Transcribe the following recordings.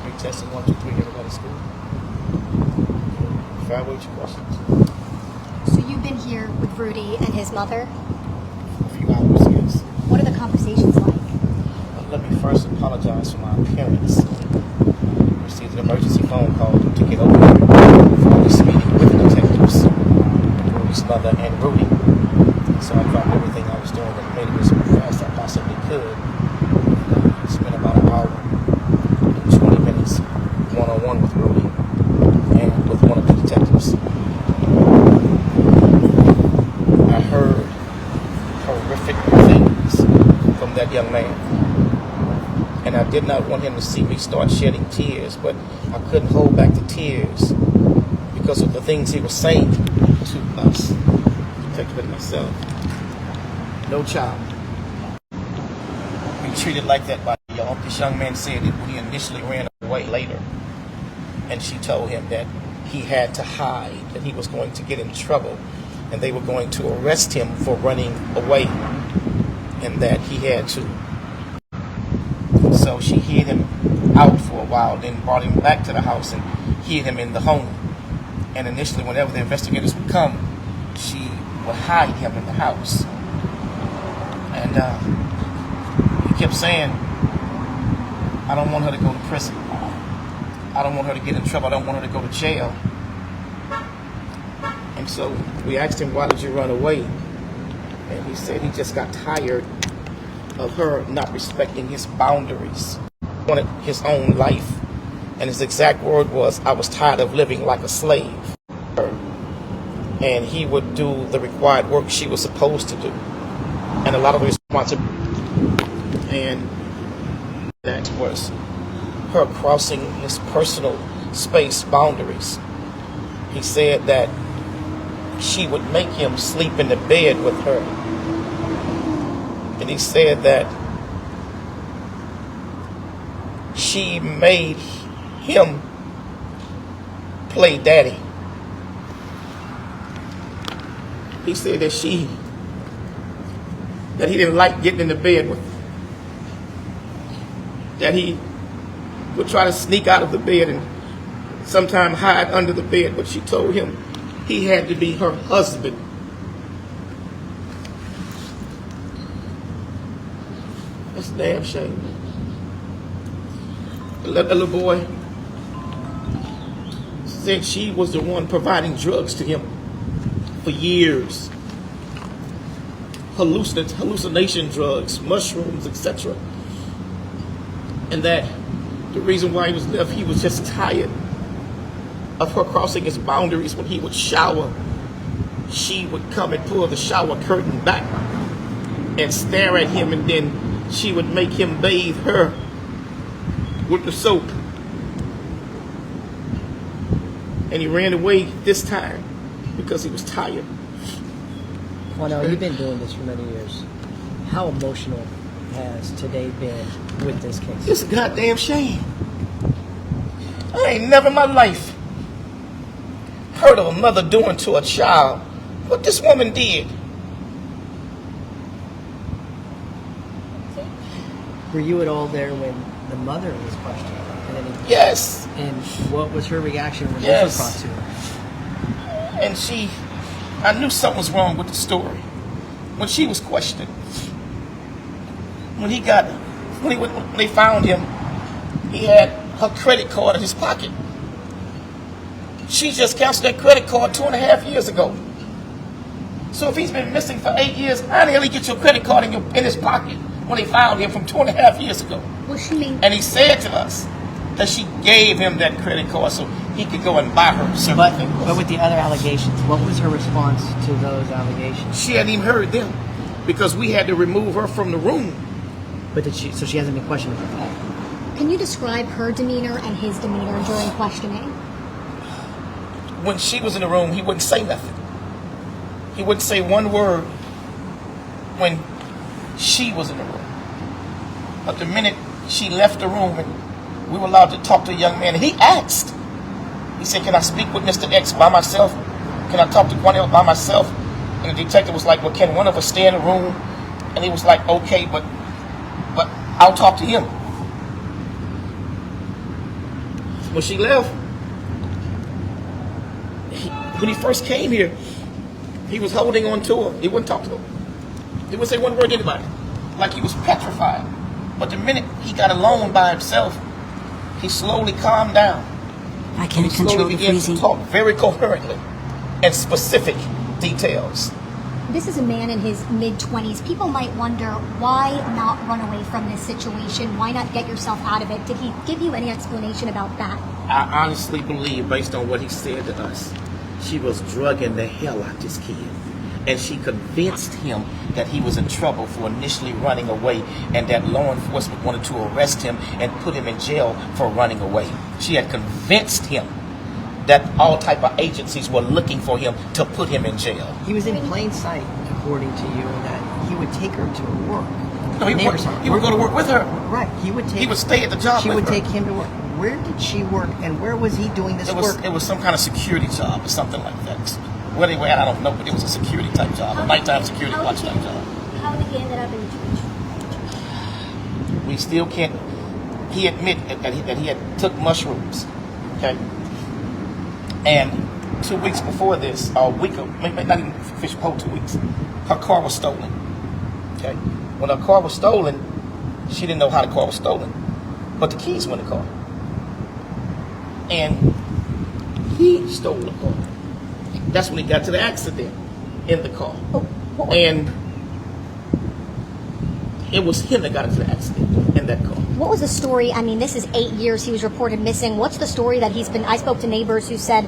3 testing, 1, 2, 3, everybody school. Fire away with your questions. So you've been here with Rudy and his mother? A few hours, yes. What are the conversations like? Let me first apologize for my appearance. I received an emergency phone call to get over here for this meeting with the detectives, Rudy's mother and Rudy. So I dropped everything I was doing and made it as fast as I possibly could. Spent about an hour and 20 minutes one-on-one with Rudy and with one of the detectives. I heard horrific things from that young man. And I did not want him to see me start shedding tears, but I couldn't hold back the tears because of the things he was saying to us, detective and myself. No child be treated like that by y'all. This young man said that when he initially ran away later, and she told him that he had to hide, that he was going to get in trouble, and they were going to arrest him for running away, and that he had to. So she hid him out for a while, then brought him back to the house and hid him in the home. And initially, whenever the investigators would come, she would hide him in the house. And he kept saying, I don't want her to go to prison. I don't want her to get in trouble. I don't want her to go to jail. And so we asked him, why did you run away? And he said he just got tired of her not respecting his boundaries. He wanted his own life. And his exact word was, I was tired of living like a slave. And he would do the required work she was supposed to do. And a lot of the responsibility. And that was her crossing his personal space boundaries. He said that she would make him sleep in the bed with her. And he said that she made him play daddy. He said that he didn't like getting in the bed with her. That he would try to sneak out of the bed and sometimes hide under the bed, but she told him he had to be her husband. That's a damn shame. The little boy said she was the one providing drugs to him for years. Hallucination drugs, mushrooms, etc. And that the reason why he was left, he was just tired of her crossing his boundaries. When he would shower, she would come and pull the shower curtain back and stare at him, and then she would make him bathe her with the soap. And he ran away this time because he was tired. Well, no, you've been doing this for many years. How emotional has today been with this case? It's a goddamn shame. I ain't never in my life heard of a mother doing to a child what this woman did. Were you at all there when the mother was questioned? Yes. And what was her reaction when Yes. this was brought to her? And I knew something was wrong with the story when she was questioned. When they found him, he had her credit card in his pocket. She just canceled that credit card 2.5 years ago. So if he's been missing for 8 years, how the hell he get your credit card in his pocket when they found him from 2.5 years ago? And he said to us that she gave him that credit card so he could go and buy her certain things. But with the other allegations, what was her response to those allegations? She hadn't even heard them because we had to remove her from the room. But so she hasn't been questioned about that? Can you describe her demeanor and his demeanor during questioning? When she was in the room, he wouldn't say nothing. He wouldn't say one word when she was in the room. But the minute she left the room and we were allowed to talk to a young man, and he asked. He said, can I speak with Mr. X by myself? Can I talk to Cornell by myself? And the detective was like, well, can one of us stay in the room? And he was like, okay, but I'll talk to him. when she left, when he first came here, he was holding on to her. He wouldn't talk to her. He wouldn't say one word to anybody. Like he was petrified. But the minute he got alone by himself, he slowly calmed down. I can't He control slowly the began freezing. to talk very coherently and specific details. This is a man in his mid-20s. People might wonder, why not run away from this situation? Why not get yourself out of it? Did he give you any explanation about that? I honestly believe, based on what he said to us, she was drugging the hell out this kid. And she convinced him that he was in trouble for initially running away and that law enforcement wanted to arrest him and put him in jail for running away. She had convinced him that all type of agencies were looking for him to put him in jail. He was in plain sight, according to you, that he would take her to work. No, he would go to work with her. Right. He would stay at the job She with would her. take him to work. Where did she work, and where was he doing this work? It was some kind of security job or something like that. What anyway, I don't know, but it was a security type job, a nighttime security watch type job. How did he end up in church? We still can't. He admitted that he had took mushrooms, okay. And 2 weeks before this, or a week, maybe not even official whole 2 weeks, her car was stolen. Okay, when her car was stolen, she didn't know how the car was stolen, but the keys were in the car, and he stole the car. That's when he got to the accident in the car. And it was him that got into the accident in that car. What was the story? I mean, this is 8 years he was reported missing. What's the story that he's been... I spoke to neighbors who said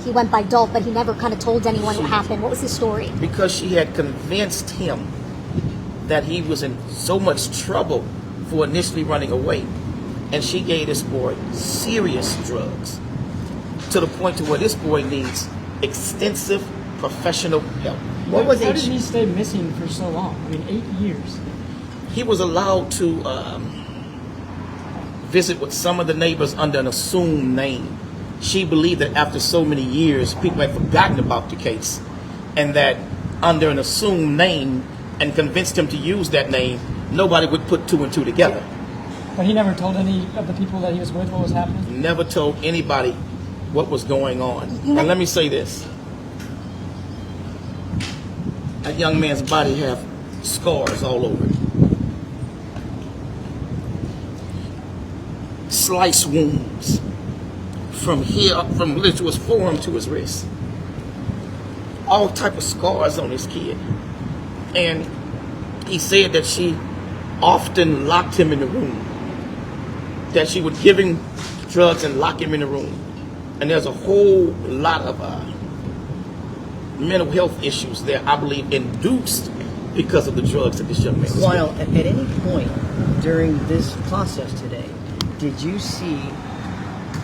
he went by Dolph, but he never kind of told anyone what happened. What was his story? Because she had convinced him that he was in so much trouble for initially running away. And she gave this boy serious drugs to the point to where this boy needs extensive professional help. What was How did H? he stay missing for so long? I mean, 8 years. He was allowed to visit with some of the neighbors under an assumed name. She believed that after so many years, people had forgotten about the case, and that under an assumed name, and convinced him to use that name, nobody would put two and two together. But he never told any of the people that he was with what was happening? Never told anybody what was going on. And let me say this. That young man's body have scars all over it. Slice wounds from here up, from to his forearm to his wrist. All type of scars on this kid. And he said that she often locked him in the room. That she would give him drugs and lock him in the room. And there's a whole lot of mental health issues there, I believe, induced because of the drugs that this young man was While taking. at any point during this process today, did you see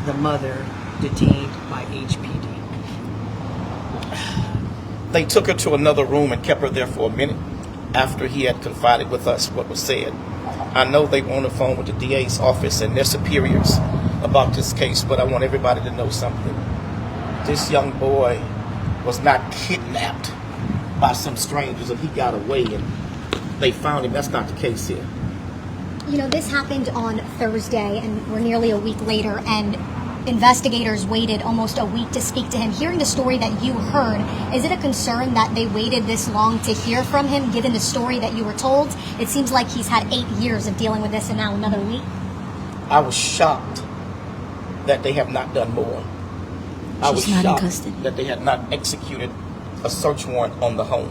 the mother detained by HPD? They took her to another room and kept her there for a minute after he had confided with us what was said. I know they were on the phone with the DA's office and their superiors about this case, but I want everybody to know something. This young boy was not kidnapped by some strangers and he got away and they found him. That's not the case here. You know, this happened on Thursday, and we're nearly a week later, and investigators waited almost a week to speak to him. Hearing the story that you heard, is it a concern that they waited this long to hear from him, given the story that you were told? It seems like he's had 8 years of dealing with this, and now another week. I was shocked that they have not done more. I was She's not in shocked custody. that they had not executed a search warrant on the home.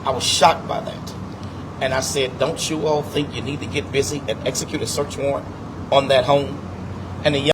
I was shocked by that. And I said, don't you all think you need to get busy and execute a search warrant on that home? And the